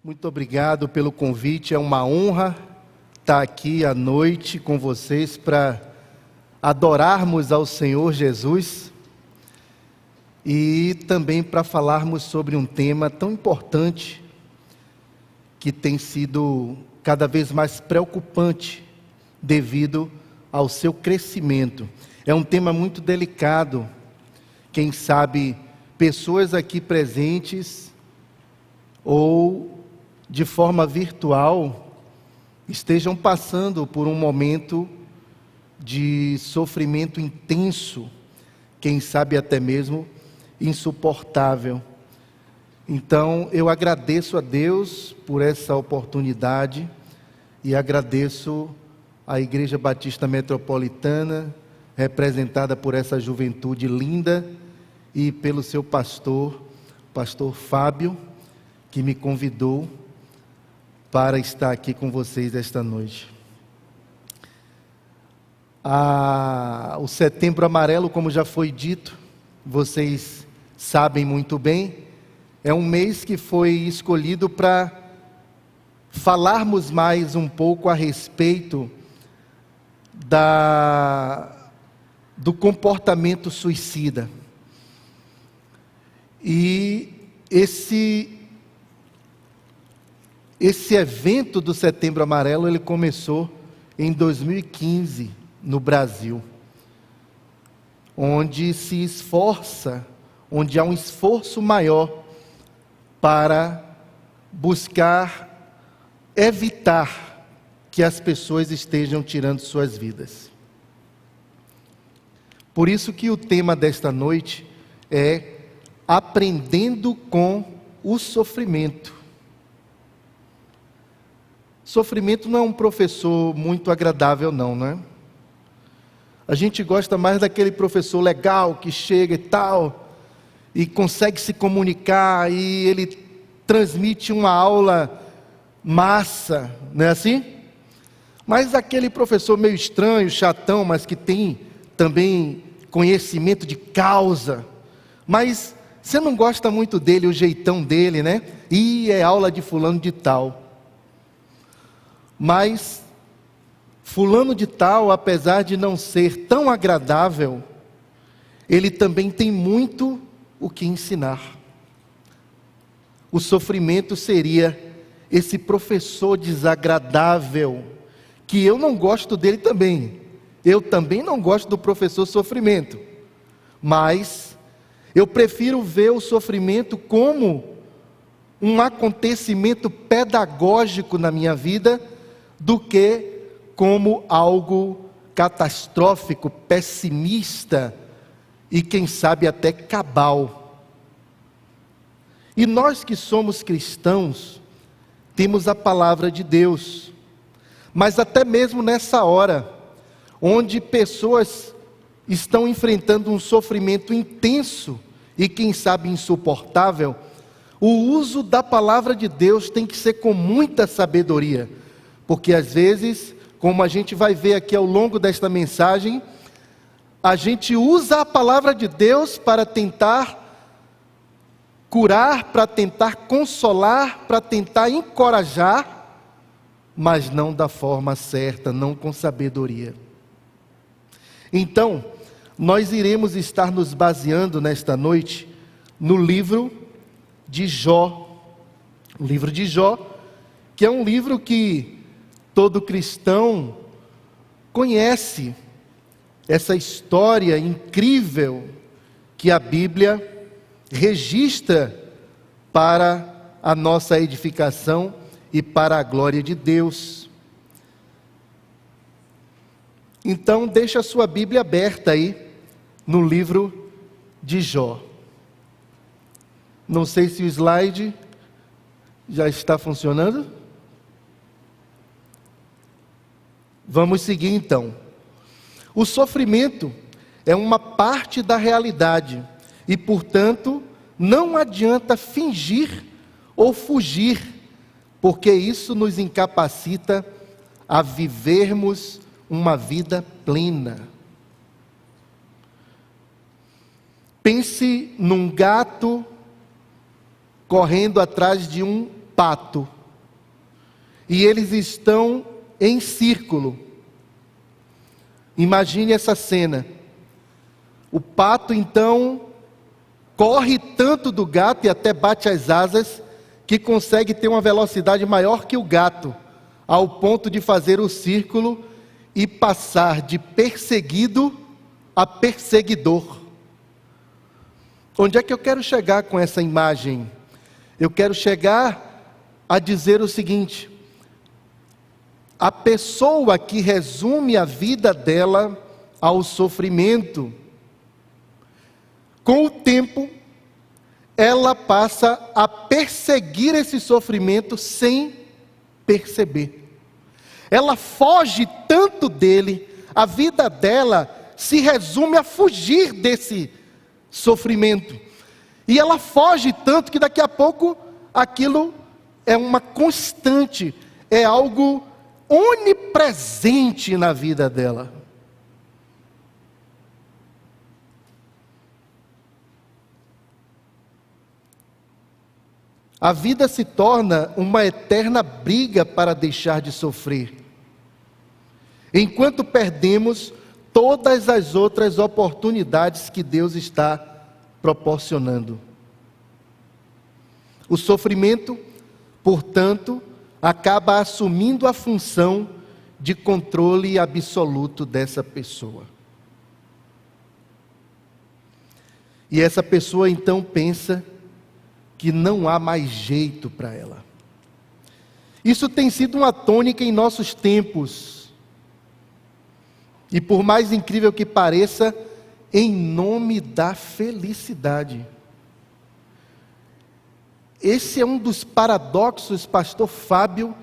Muito obrigado pelo convite, é uma honra estar aqui à noite com vocês para adorarmos ao Senhor Jesus e também para falarmos sobre um tema tão importante que tem sido cada vez mais preocupante devido ao seu crescimento. É um tema muito delicado. Quem sabe pessoas aqui presentes ou de forma virtual estejam passando por um momento de sofrimento intenso, quem sabe até mesmo insuportável. Então eu agradeço a Deus por essa oportunidade e agradeço à Igreja Batista Metropolitana, representada por essa juventude linda, e pelo seu pastor Fábio, que me convidou para estar aqui com vocês esta noite. O Setembro Amarelo, como já foi dito, vocês sabem muito bem, é um mês que foi escolhido para falarmos mais um pouco a respeito do comportamento suicida. E esse evento do Setembro Amarelo, ele começou em 2015 no Brasil, onde há um esforço maior para buscar evitar que as pessoas estejam tirando suas vidas. Por isso que o tema desta noite é aprendendo com o sofrimento. Sofrimento não é um professor muito agradável não é? A gente gosta mais daquele professor legal que chega e tal, e consegue se comunicar, e ele transmite uma aula massa, não é assim? Mas aquele professor meio estranho, chatão, mas que tem também conhecimento de causa, mas você não gosta muito dele, o jeitão dele, né? E é aula de fulano de tal. Mas fulano de tal, apesar de não ser tão agradável, ele também tem muito o que ensinar. O sofrimento seria esse professor desagradável, que eu não gosto dele também. Eu também não gosto do professor sofrimento, mas eu prefiro ver o sofrimento como um acontecimento pedagógico na minha vida, do que como algo catastrófico, pessimista e quem sabe até cabal. E nós que somos cristãos, temos a palavra de Deus, mas até mesmo nessa hora, onde pessoas estão enfrentando um sofrimento intenso e quem sabe insuportável, o uso da palavra de Deus tem que ser com muita sabedoria, porque às vezes, como a gente vai ver aqui ao longo desta mensagem, a gente usa a palavra de Deus para tentar curar, para tentar consolar, para tentar encorajar, mas não da forma certa, não com sabedoria. Então, nós iremos estar nos baseando nesta noite no livro de Jó. O livro de Jó, que é um livro que todo cristão conhece, essa história incrível que a Bíblia registra para a nossa edificação e para a glória de Deus. Então deixa a sua Bíblia aberta aí no livro de Jó. Não sei se o slide já está funcionando. Vamos seguir então. O sofrimento é uma parte da realidade e, portanto, não adianta fingir ou fugir, porque isso nos incapacita a vivermos uma vida plena. Pense num gato correndo atrás de um pato. e eles estão em círculo. Imagine essa cena. O pato então corre tanto do gato e até bate as asas, que consegue ter uma velocidade maior que o gato, ao ponto de fazer o círculo e passar de perseguido a perseguidor. Onde é que eu quero chegar com essa imagem? Eu quero chegar a dizer o seguinte: a pessoa que resume a vida dela ao sofrimento, com o tempo, ela passa a perseguir esse sofrimento sem perceber. Ela foge tanto dele, a vida dela se resume a fugir desse sofrimento. E ela foge tanto que daqui a pouco aquilo é uma constante, é algo onipresente na vida dela. A vida se torna uma eterna briga para deixar de sofrer, enquanto perdemos todas as outras oportunidades que Deus está proporcionando. O sofrimento, portanto, acaba assumindo a função de controle absoluto dessa pessoa. E essa pessoa então pensa que não há mais jeito para ela. Isso tem sido uma tônica em nossos tempos. E por mais incrível que pareça, em nome da felicidade. Esse é um dos paradoxos, pastor Fábio,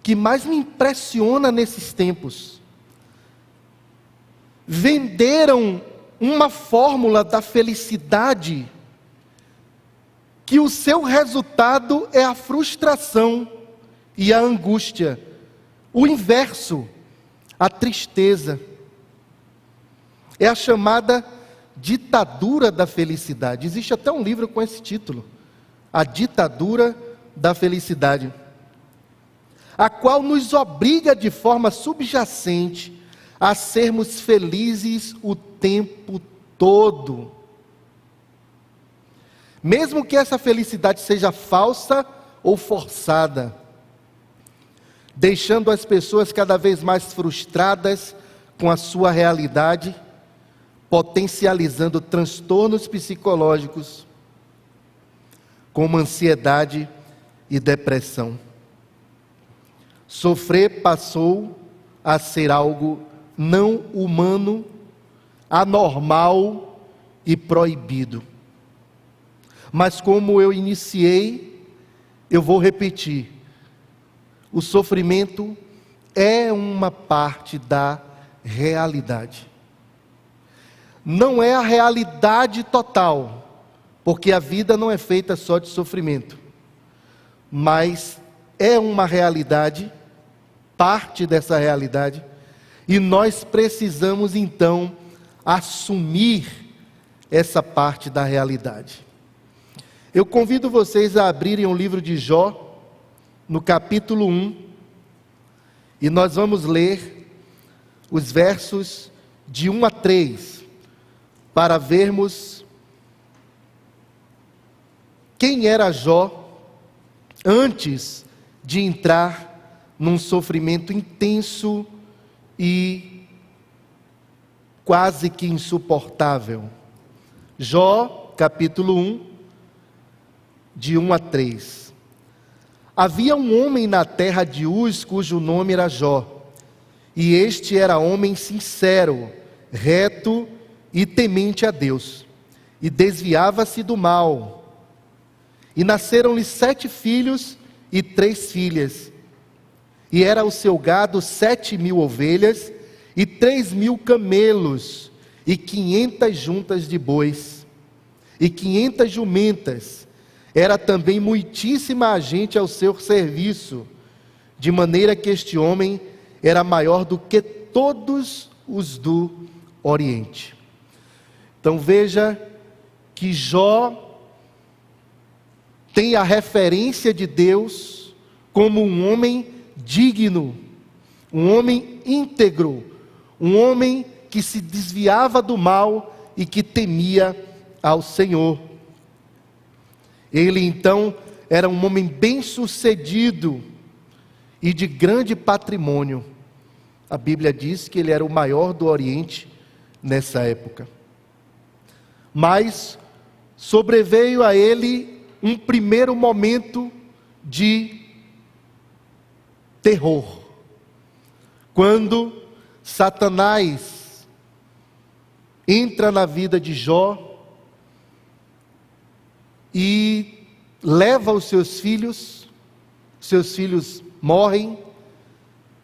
que mais me impressiona nesses tempos. Venderam uma fórmula da felicidade, que o seu resultado é a frustração e a angústia. O inverso, a tristeza. É a chamada ditadura da felicidade. Existe até um livro com esse título, A Ditadura da Felicidade, a qual nos obriga de forma subjacente a sermos felizes o tempo todo. Mesmo que essa felicidade seja falsa ou forçada, deixando as pessoas cada vez mais frustradas com a sua realidade, potencializando transtornos psicológicos, como ansiedade e depressão. Sofrer passou a ser algo não humano, anormal e proibido. Mas como eu iniciei, eu vou repetir. O sofrimento é uma parte da realidade. Não é a realidade total, porque a vida não é feita só de sofrimento. Mas é uma realidade, parte dessa realidade, e nós precisamos então assumir essa parte da realidade. Eu convido vocês a abrirem o livro de Jó, no capítulo 1, e nós vamos ler os versos de 1 a 3, para vermos quem era Jó antes de entrar num sofrimento intenso e quase que insuportável. Jó, capítulo 1, de 1 a 3. Havia um homem na terra de Uz, cujo nome era Jó, e este era homem sincero, reto e temente a Deus, e desviava-se do mal. E nasceram-lhe 7 filhos e 3 filhas, e era o seu gado 7.000 ovelhas, e 3.000 camelos, e 500 juntas de bois, e 500 jumentas. Era também muitíssima gente ao seu serviço, de maneira que este homem era maior do que todos os do Oriente. Então veja que Jó tem a referência de Deus como um homem digno, um homem íntegro, um homem que se desviava do mal e que temia ao Senhor. Ele então era um homem bem-sucedido e de grande patrimônio. A Bíblia diz que ele era o maior do Oriente nessa época. Mas sobreveio a ele um primeiro momento de terror, quando Satanás entra na vida de Jó e leva os seus filhos morrem,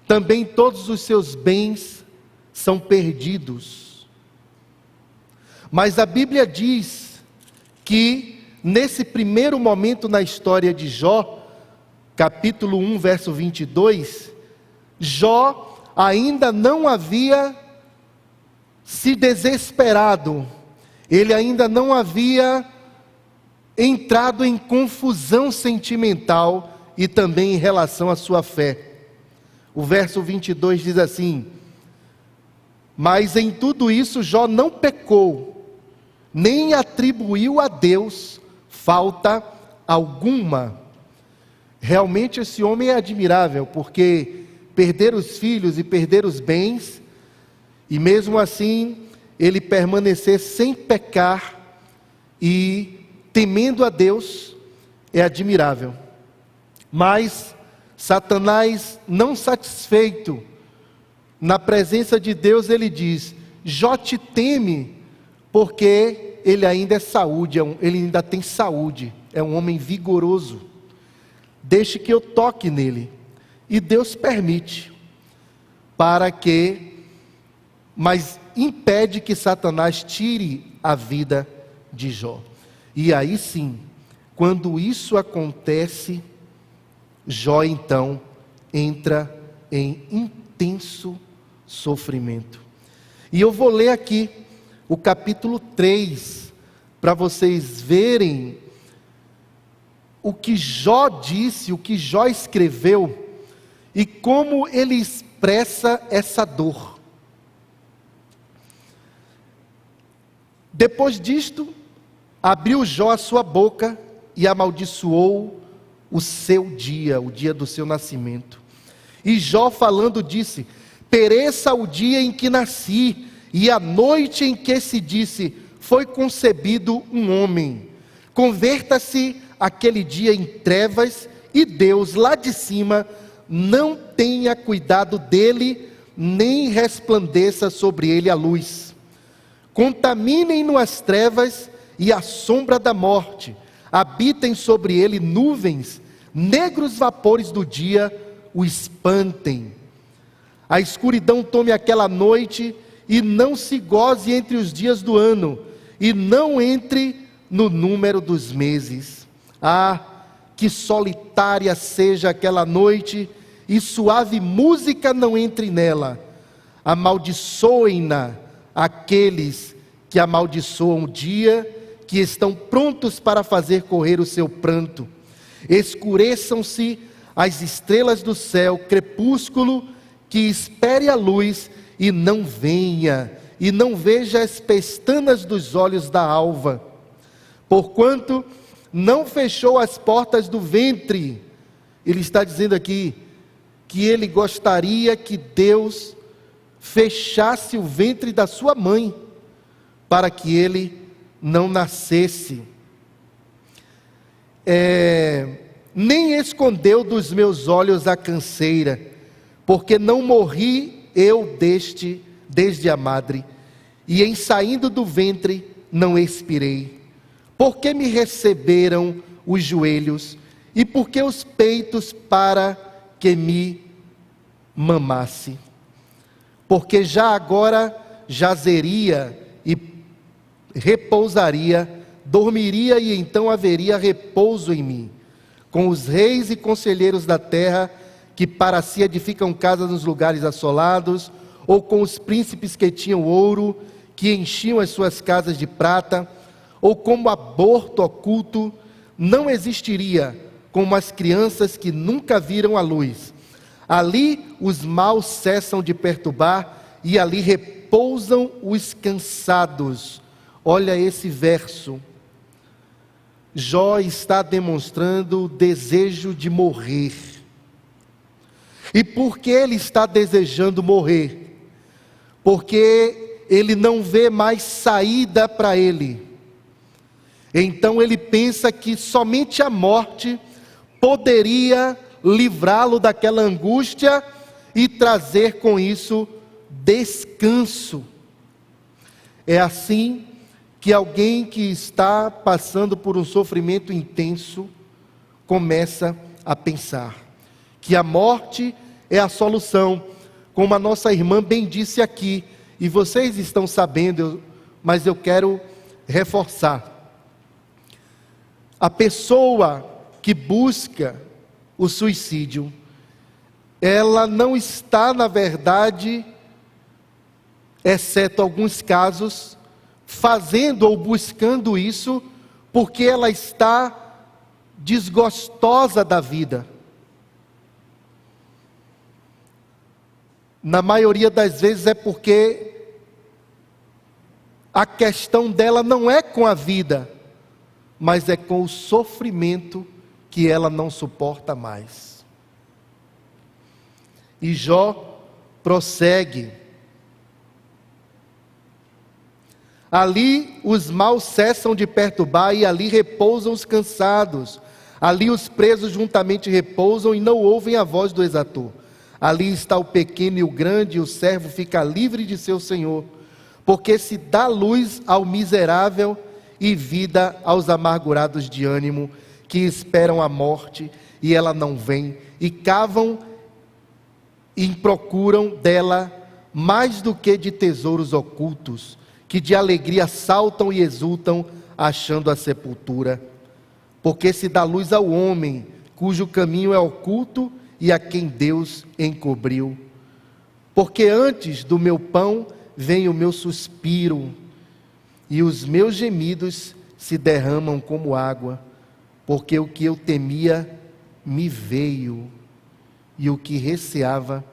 também todos os seus bens são perdidos. Mas a Bíblia diz que nesse primeiro momento na história de Jó, capítulo 1, verso 22, Jó ainda não havia se desesperado, ele ainda não havia entrado em confusão sentimental e também em relação à sua fé. O verso 22 diz assim: mas em tudo isso Jó não pecou, nem atribuiu a Deus falta alguma. Realmente esse homem é admirável, porque perder os filhos e perder os bens, e mesmo assim ele permanecer sem pecar e temendo a Deus, é admirável. Mas Satanás, não satisfeito, na presença de Deus, ele diz: Jó te teme, porque ele ainda é saúde, ele ainda tem saúde, é um homem vigoroso. Deixe que eu toque nele. E Deus permite, mas impede que Satanás tire a vida de Jó. E aí sim, quando isso acontece, Jó então entra em intenso sofrimento. E eu vou ler aqui o capítulo 3, para vocês verem o que Jó disse, o que Jó escreveu, e como ele expressa essa dor. Depois disto, abriu Jó a sua boca e amaldiçoou o seu dia, o dia do seu nascimento. E Jó falando disse: pereça o dia em que nasci, e a noite em que se disse, foi concebido um homem. Converta-se aquele dia em trevas, e Deus lá de cima não tenha cuidado dele, nem resplandeça sobre ele a luz. Contaminem-no as trevas e a sombra da morte, habitem sobre ele nuvens, negros vapores do dia o espantem. A escuridão tome aquela noite, e não se goze entre os dias do ano, e não entre no número dos meses. Ah, que solitária seja aquela noite, e suave música não entre nela. Amaldiçoem-na aqueles que amaldiçoam o dia, que estão prontos para fazer correr o seu pranto. Escureçam-se as estrelas do céu, crepúsculo que espere a luz e não venha, e não veja as pestanas dos olhos da alva. Porquanto não fechou as portas do ventre. Ele está dizendo aqui que ele gostaria que Deus fechasse o ventre da sua mãe, para que ele não nascesse. Nem escondeu dos meus olhos a canseira, porque não morri eu desde a madre, e em saindo do ventre não expirei. Porque me receberam os joelhos, e porque os peitos para que me mamasse. Porque já agora jazeria e repousaria, dormiria e então haveria repouso em mim, com os reis e conselheiros da terra, que para si edificam casas nos lugares assolados, ou com os príncipes que tinham ouro, que enchiam as suas casas de prata, ou como aborto oculto, não existiria como as crianças que nunca viram a luz. Ali os maus cessam de perturbar e ali repousam os cansados. Olha esse verso. Jó está demonstrando o desejo de morrer. E por que ele está desejando morrer? Porque ele não vê mais saída para ele. Então ele pensa que somente a morte poderia livrá-lo daquela angústia e trazer com isso descanso. É assim que alguém que está passando por um sofrimento intenso começa a pensar que a morte é a solução, como a nossa irmã bem disse aqui, e vocês estão sabendo, mas eu quero reforçar. A pessoa que busca o suicídio, ela não está, na verdade, exceto alguns casos, fazendo ou buscando isso, porque ela está desgostosa da vida. Na maioria das vezes é porque a questão dela não é com a vida, mas é com o sofrimento que ela não suporta mais. E Jó prossegue. Ali os maus cessam de perturbar e ali repousam os cansados. Ali os presos juntamente repousam e não ouvem a voz do exator. Ali está o pequeno e o grande, e o servo fica livre de seu senhor. Porque se dá luz ao miserável e vida aos amargurados de ânimo, que esperam a morte e ela não vem, e cavam e procuram dela mais do que de tesouros ocultos, que de alegria saltam e exultam, achando a sepultura. Porque se dá luz ao homem, cujo caminho é oculto e a quem Deus encobriu. Porque antes do meu pão vem o meu suspiro, e os meus gemidos se derramam como água, porque o que eu temia me veio, e o que receava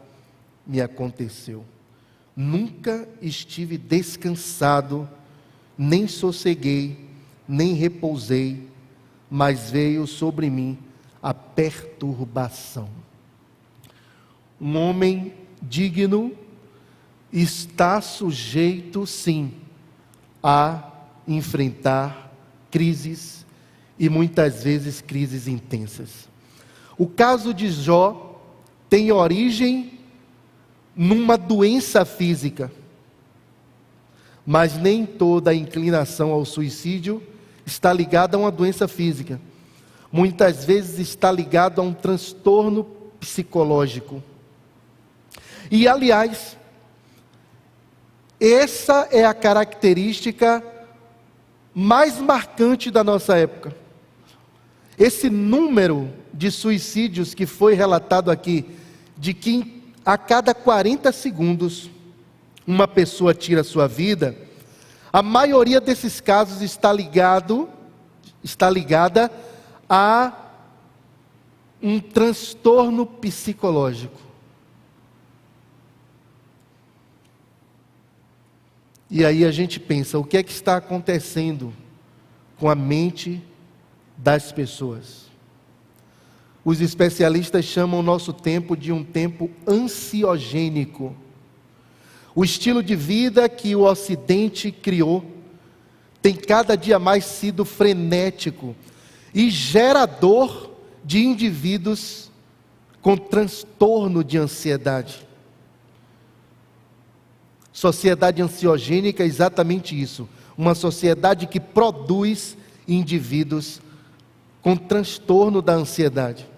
me aconteceu. Nunca estive descansado, nem sosseguei, nem repousei, mas veio sobre mim a perturbação. Um homem digno está sujeito, sim, a enfrentar crises e muitas vezes crises intensas. O caso de Jó tem origem numa doença física, mas nem toda a inclinação ao suicídio está ligada a uma doença física. Muitas vezes está ligado a um transtorno psicológico. E aliás, essa é a característica mais marcante da nossa época. Esse número de suicídios que foi relatado aqui, de que a cada 40 segundos uma pessoa tira a sua vida, a maioria desses casos está ligada a um transtorno psicológico. E aí a gente pensa, o que é que está acontecendo com a mente das pessoas? Os especialistas chamam o nosso tempo de um tempo ansiogênico. O estilo de vida que o Ocidente criou tem cada dia mais sido frenético e gerador de indivíduos com transtorno de ansiedade. Sociedade ansiogênica é exatamente isso, uma sociedade que produz indivíduos com transtorno da ansiedade.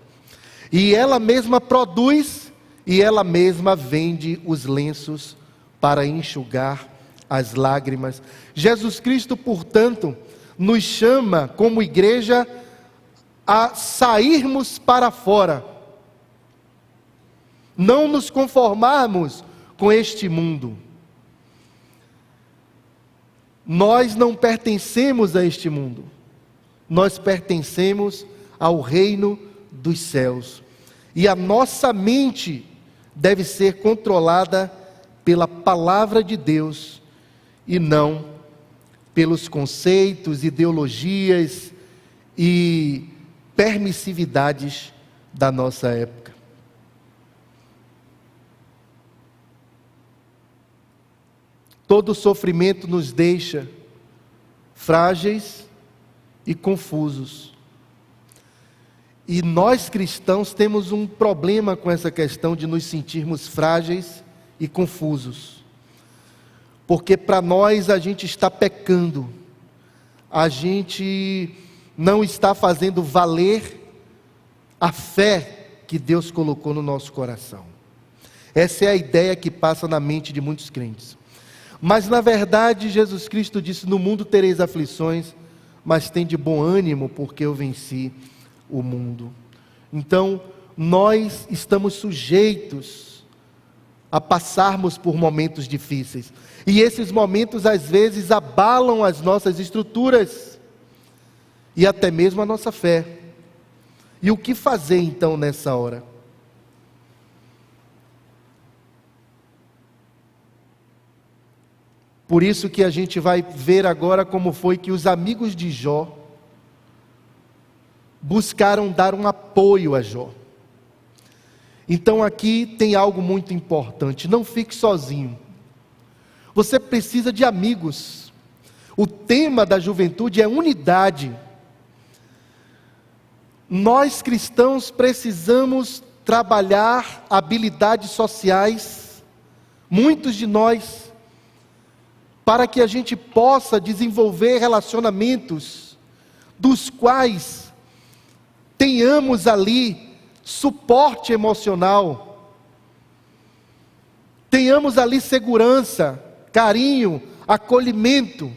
E ela mesma produz e ela mesma vende os lenços para enxugar as lágrimas. Jesus Cristo, portanto, nos chama como igreja a sairmos para fora, não nos conformarmos com este mundo. Nós não pertencemos a este mundo, nós pertencemos ao reino dos céus. E a nossa mente deve ser controlada pela palavra de Deus e não pelos conceitos, ideologias e permissividades da nossa época. Todo sofrimento nos deixa frágeis e confusos. E nós cristãos temos um problema com essa questão de nos sentirmos frágeis e confusos. Porque para nós a gente está pecando, a gente não está fazendo valer a fé que Deus colocou no nosso coração. Essa é a ideia que passa na mente de muitos crentes. Mas na verdade Jesus Cristo disse: no mundo tereis aflições, mas tende bom ânimo, porque eu venci o mundo. Então nós estamos sujeitos a passarmos por momentos difíceis, e esses momentos às vezes abalam as nossas estruturas e até mesmo a nossa fé. E o que fazer então nessa hora? Por isso que a gente vai ver agora como foi que os amigos de Jó buscaram dar um apoio a Jó. Então aqui tem algo muito importante: não fique sozinho. Você precisa de amigos. O tema da juventude é unidade. Nós cristãos precisamos trabalhar habilidades sociais, muitos de nós, para que a gente possa desenvolver relacionamentos dos quais tenhamos ali suporte emocional, tenhamos ali segurança, carinho, acolhimento.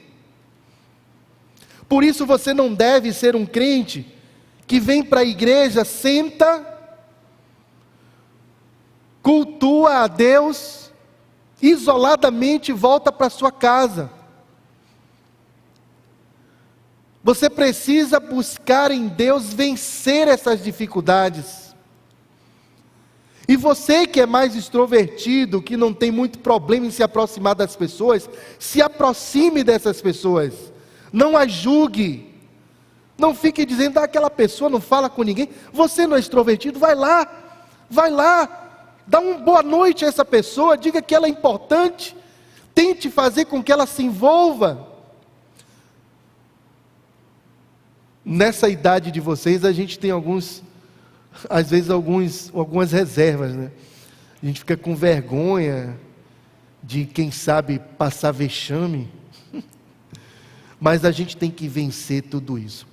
Por isso você não deve ser um crente que vem para a igreja, senta, cultua a Deus, isoladamente volta para sua casa. Você precisa buscar em Deus vencer essas dificuldades. E você que é mais extrovertido, que não tem muito problema em se aproximar das pessoas, se aproxime dessas pessoas. Não as julgue. Não fique dizendo: aquela pessoa não fala com ninguém. Você não é extrovertido? Vai lá. Dá uma boa noite a essa pessoa, diga que ela é importante. Tente fazer com que ela se envolva. Nessa idade de vocês, a gente tem algumas reservas, né? A gente fica com vergonha de, quem sabe, passar vexame. Mas a gente tem que vencer tudo isso.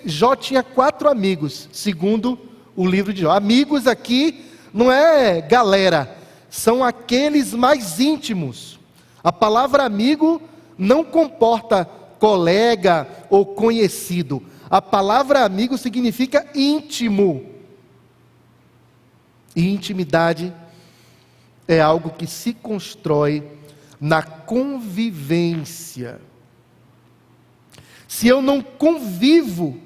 Jó tinha 4 amigos, segundo o livro de Jó. Amigos aqui não é galera, são aqueles mais íntimos. A palavra amigo não comporta colega ou conhecido. A palavra amigo significa íntimo. E intimidade é algo que se constrói na convivência. Se eu não convivo,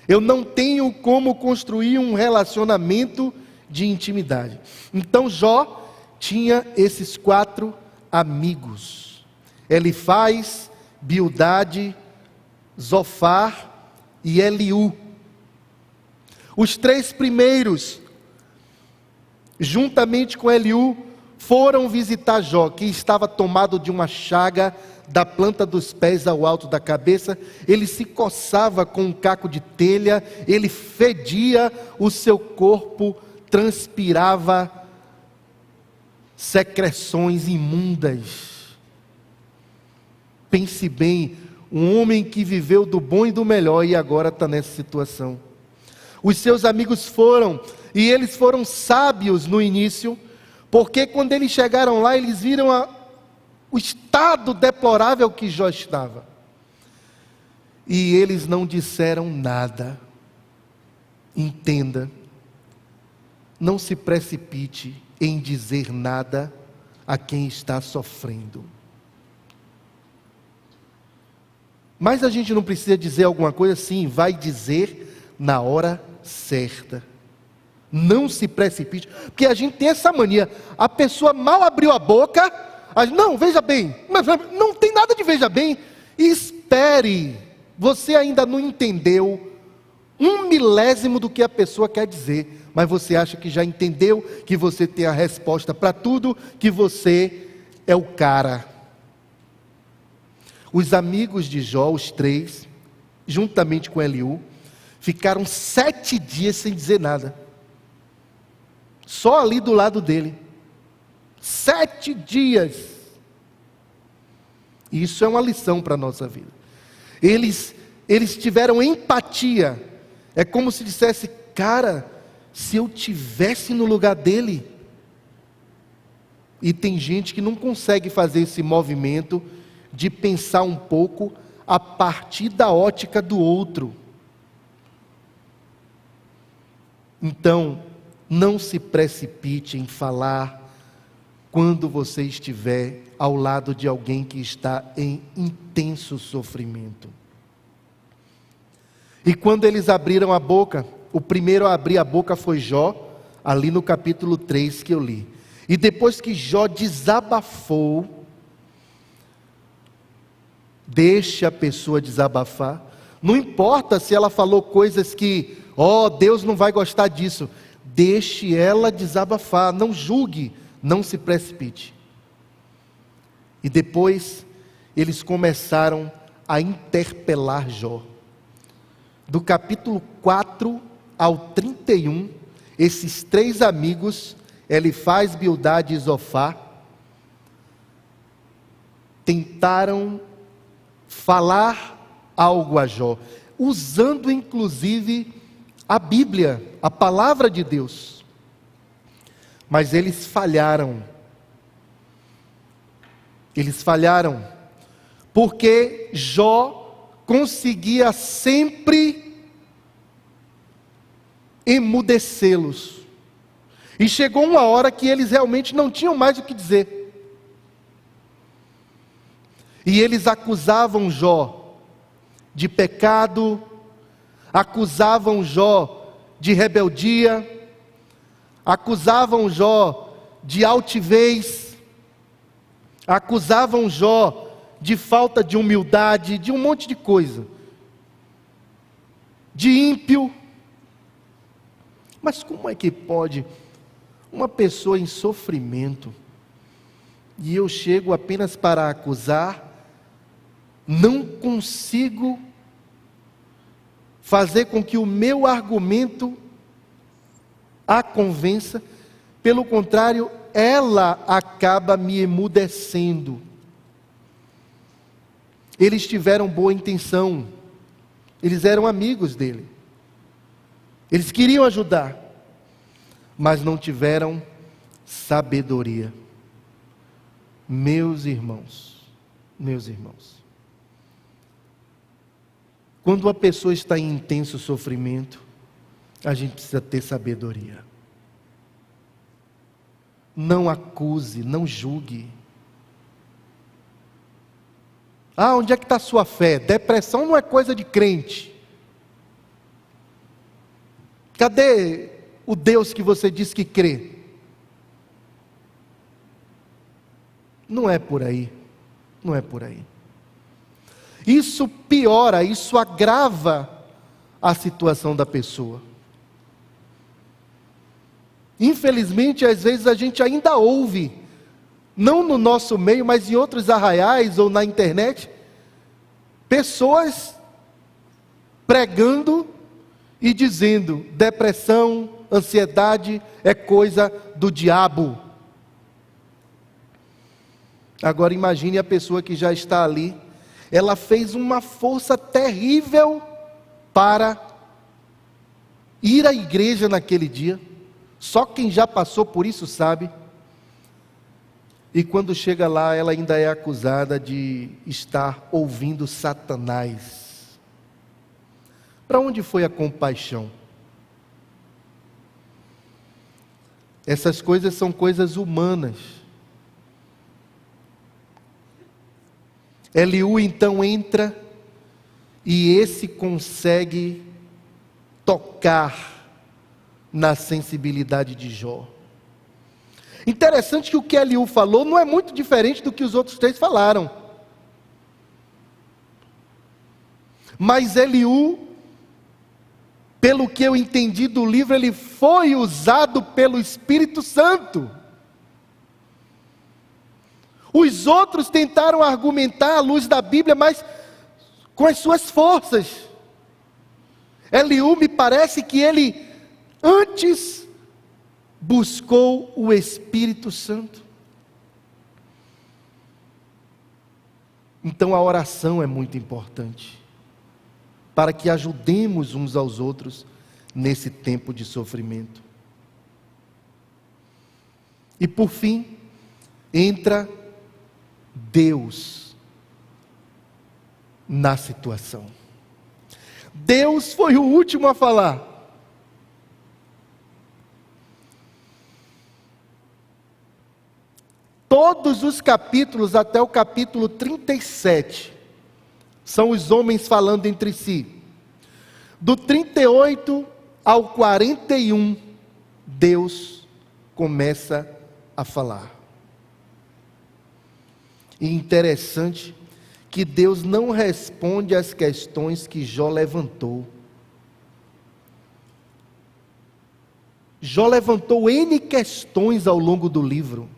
eu não tenho como construir um relacionamento de intimidade. Então Jó tinha esses 4 amigos: Elifaz, Bildade, Zofar e Eliú. Os 3 primeiros, juntamente com Eliú, foram visitar Jó, que estava tomado de uma chaga da planta dos pés ao alto da cabeça. Ele se coçava com um caco de telha, ele fedia, o seu corpo transpirava secreções imundas. Pense bem, um homem que viveu do bom e do melhor e agora está nessa situação. Os seus amigos foram, e eles foram sábios no início, porque quando eles chegaram lá, eles viram o estado deplorável que Jó estava. E eles não disseram nada. Entenda, não se precipite em dizer nada a quem está sofrendo. Mas a gente não precisa dizer alguma coisa assim, vai dizer na hora certa. Não se precipite, porque a gente tem essa mania, a pessoa mal abriu a boca, não, veja bem, mas não tem nada de veja bem, espere, você ainda não entendeu 1/1000 do que a pessoa quer dizer, mas você acha que já entendeu, que você tem a resposta para tudo, que você é o cara. Os amigos de Jó, os 3, juntamente com Eliú, ficaram 7 dias sem dizer nada, só ali do lado dele, 7 dias, isso é uma lição para a nossa vida. Eles tiveram empatia, é como se dissesse, cara, se eu tivesse no lugar dele. E tem gente que não consegue fazer esse movimento de pensar um pouco a partir da ótica do outro. Então, não se precipite em falar quando você estiver ao lado de alguém que está em intenso sofrimento. E quando eles abriram a boca, o primeiro a abrir a boca foi Jó, ali no capítulo 3 que eu li. E depois que Jó desabafou, deixe a pessoa desabafar, não importa se ela falou coisas que, Deus não vai gostar disso, deixe ela desabafar, não julgue, não se precipite. E depois, eles começaram a interpelar Jó. Do capítulo 4 ao 31, esses 3 amigos, Elifaz, Bildade e Zofar, tentaram falar algo a Jó, usando inclusive a Bíblia, a palavra de Deus. Mas eles falharam. Eles falharam, porque Jó conseguia sempre emudecê-los. E chegou uma hora que eles realmente não tinham mais o que dizer. E eles acusavam Jó de pecado, acusavam Jó de rebeldia, acusavam Jó de altivez, acusavam Jó de falta de humildade, de um monte de coisa, de ímpio. Mas como é que pode uma pessoa em sofrimento, e eu chego apenas para acusar, não consigo fazer com que o meu argumento a convença, pelo contrário, ela acaba me emudecendo. Eles tiveram boa intenção, eles eram amigos dele, eles queriam ajudar, mas não tiveram sabedoria. Meus irmãos, quando uma pessoa está em intenso sofrimento, a gente precisa ter sabedoria. Não acuse, não julgue. Onde é que está a sua fé? Depressão não é coisa de crente. Cadê o Deus que você diz que crê? Não é por aí, não é por aí. Isso piora, isso agrava a situação da pessoa. Infelizmente, às vezes a gente ainda ouve, não no nosso meio, mas em outros arraiais ou na internet, pessoas pregando e dizendo: depressão, ansiedade é coisa do diabo. Agora imagine a pessoa que já está ali, ela fez uma força terrível para ir à igreja naquele dia, só quem já passou por isso sabe, e quando chega lá, ela ainda é acusada de estar ouvindo Satanás. Para onde foi a compaixão? Essas coisas são coisas humanas. Eliú então entra, e esse consegue tocar na sensibilidade de Jó. Interessante que o que Eliú falou não é muito diferente do que os outros três falaram. Mas Eliú, pelo que eu entendi do livro, ele foi usado pelo Espírito Santo. Os outros tentaram argumentar à luz da Bíblia, mas com as suas forças. Eliú, me parece que ele antes buscou o Espírito Santo. Então a oração é muito importante, para que ajudemos uns aos outros nesse tempo de sofrimento. E por fim, entra Deus na situação. Deus foi o último a falar. Todos os capítulos, até o capítulo 37, são os homens falando entre si. Do 38 ao 41, Deus começa a falar. E interessante que Deus não responde às questões que Jó levantou. Jó levantou N questões ao longo do livro.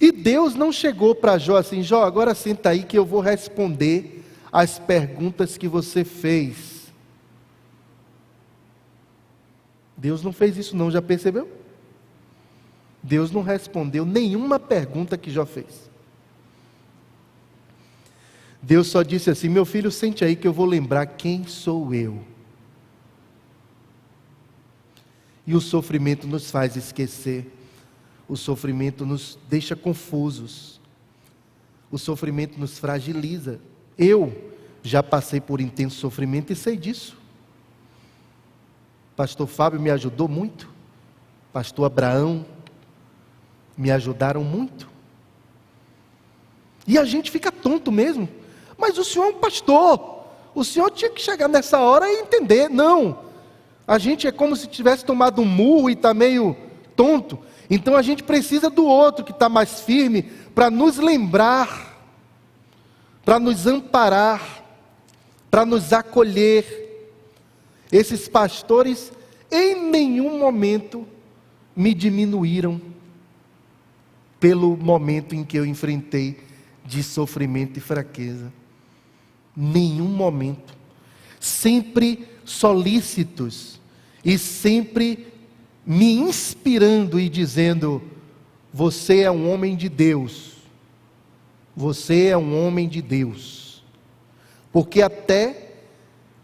E Deus não chegou para Jó assim: Jó, agora senta aí que eu vou responder as perguntas que você fez. Deus não fez isso não, já percebeu? Deus não respondeu nenhuma pergunta que Jó fez. Deus só disse assim: meu filho, sente aí que eu vou lembrar quem sou eu. E o sofrimento nos faz esquecer. O sofrimento nos deixa confusos. O sofrimento nos fragiliza. Eu já passei por intenso sofrimento e sei disso. Pastor Fábio me ajudou muito. Pastor Abraão me ajudaram muito. E a gente fica tonto mesmo. Mas o senhor é um pastor. O senhor tinha que chegar nessa hora e entender. Não. A gente é como se tivesse tomado um murro e está meio tonto. Então a gente precisa do outro que está mais firme para nos lembrar, para nos amparar, para nos acolher. Esses pastores em nenhum momento me diminuíram pelo momento em que eu enfrentei de sofrimento e fraqueza. Nenhum momento. Sempre solícitos e sempre me inspirando e dizendo: você é um homem de Deus. Você é um homem de Deus. Porque até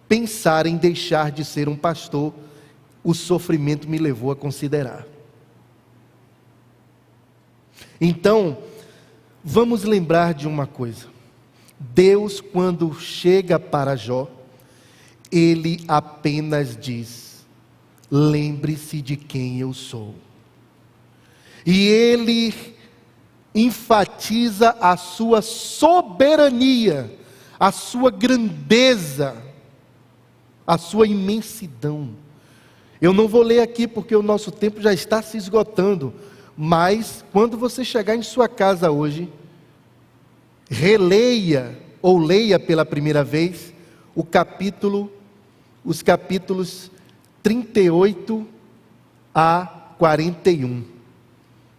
pensar em deixar de ser um pastor, o sofrimento me levou a considerar. Então, vamos lembrar de uma coisa. Deus, quando chega para Jó, Ele apenas diz: lembre-se de quem eu sou. E Ele enfatiza a sua soberania, a sua grandeza, a sua imensidão. Eu não vou ler aqui porque o nosso tempo já está se esgotando, mas quando você chegar em sua casa hoje, releia ou leia pela primeira vez os capítulos 38 a 41.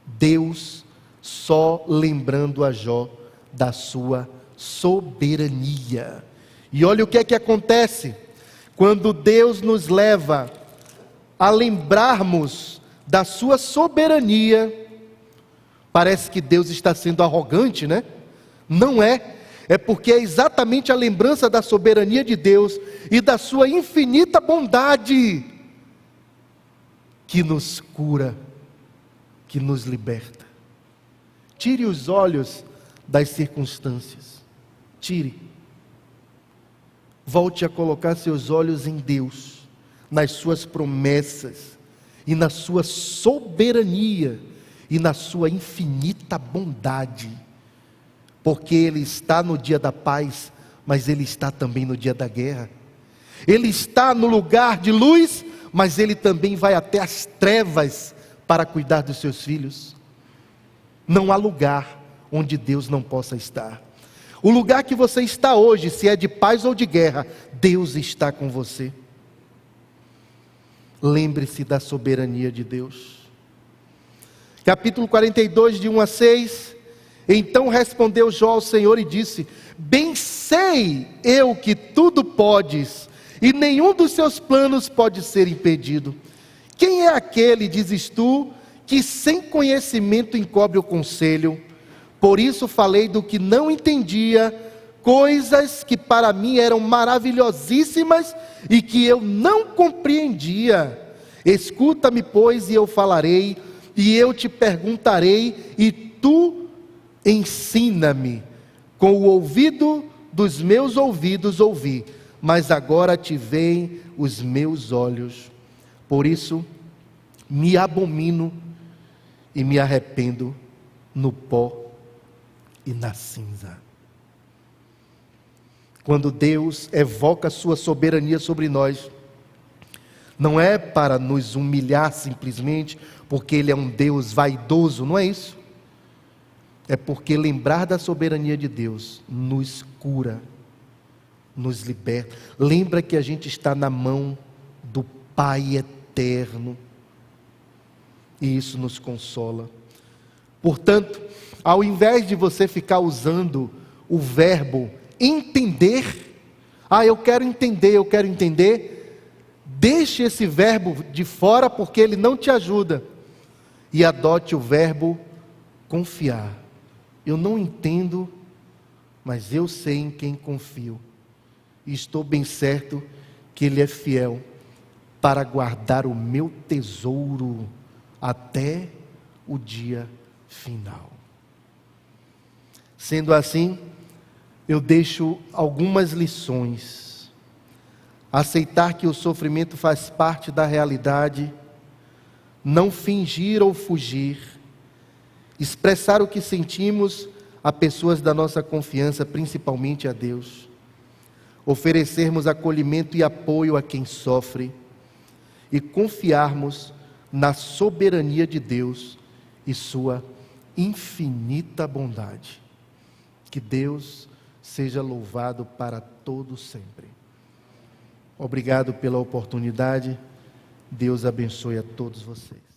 Deus só lembrando a Jó da sua soberania. E olha o que é que acontece quando Deus nos leva a lembrarmos da sua soberania. Parece que Deus está sendo arrogante, né? Não é. É porque é exatamente a lembrança da soberania de Deus e da sua infinita bondade que nos cura, que nos liberta. Tire os olhos das circunstâncias. Tire. Volte a colocar seus olhos em Deus, nas suas promessas e na sua soberania e na sua infinita bondade. Porque Ele está no dia da paz, mas Ele está também no dia da guerra. Ele está no lugar de luz, mas Ele também vai até as trevas para cuidar dos seus filhos. Não há lugar onde Deus não possa estar. O lugar que você está hoje, se é de paz ou de guerra, Deus está com você. Lembre-se da soberania de Deus. Capítulo 42, de 1 a 6. Então respondeu Jó ao Senhor e disse: bem sei eu que tudo podes, e nenhum dos seus planos pode ser impedido. Quem é aquele, dizes tu, que sem conhecimento encobre o conselho? Por isso falei do que não entendia, coisas que para mim eram maravilhosíssimas e que eu não compreendia. Escuta-me, pois, e eu falarei, e eu te perguntarei, e tu ensina-me. Com o ouvido dos meus ouvidos ouvi, mas agora te veem os meus olhos. Por isso me abomino e me arrependo no pó e na cinza. Quando Deus evoca a sua soberania sobre nós, não é para nos humilhar simplesmente, porque Ele é um Deus vaidoso, não é isso. É porque lembrar da soberania de Deus nos cura, nos liberta. Lembra que a gente está na mão do Pai eterno, e isso nos consola. Portanto, ao invés de você ficar usando o verbo entender, eu quero entender, deixe esse verbo de fora, porque ele não te ajuda, e adote o verbo confiar. Eu não entendo, mas eu sei em quem confio, e estou bem certo que Ele é fiel para guardar o meu tesouro até o dia final. Sendo assim, eu deixo algumas lições. Aceitar que o sofrimento faz parte da realidade, não fingir ou fugir, expressar o que sentimos a pessoas da nossa confiança, principalmente a Deus, oferecermos acolhimento e apoio a quem sofre, e confiarmos na soberania de Deus e sua infinita bondade. Que Deus seja louvado para todo sempre. Obrigado pela oportunidade. Deus abençoe a todos vocês.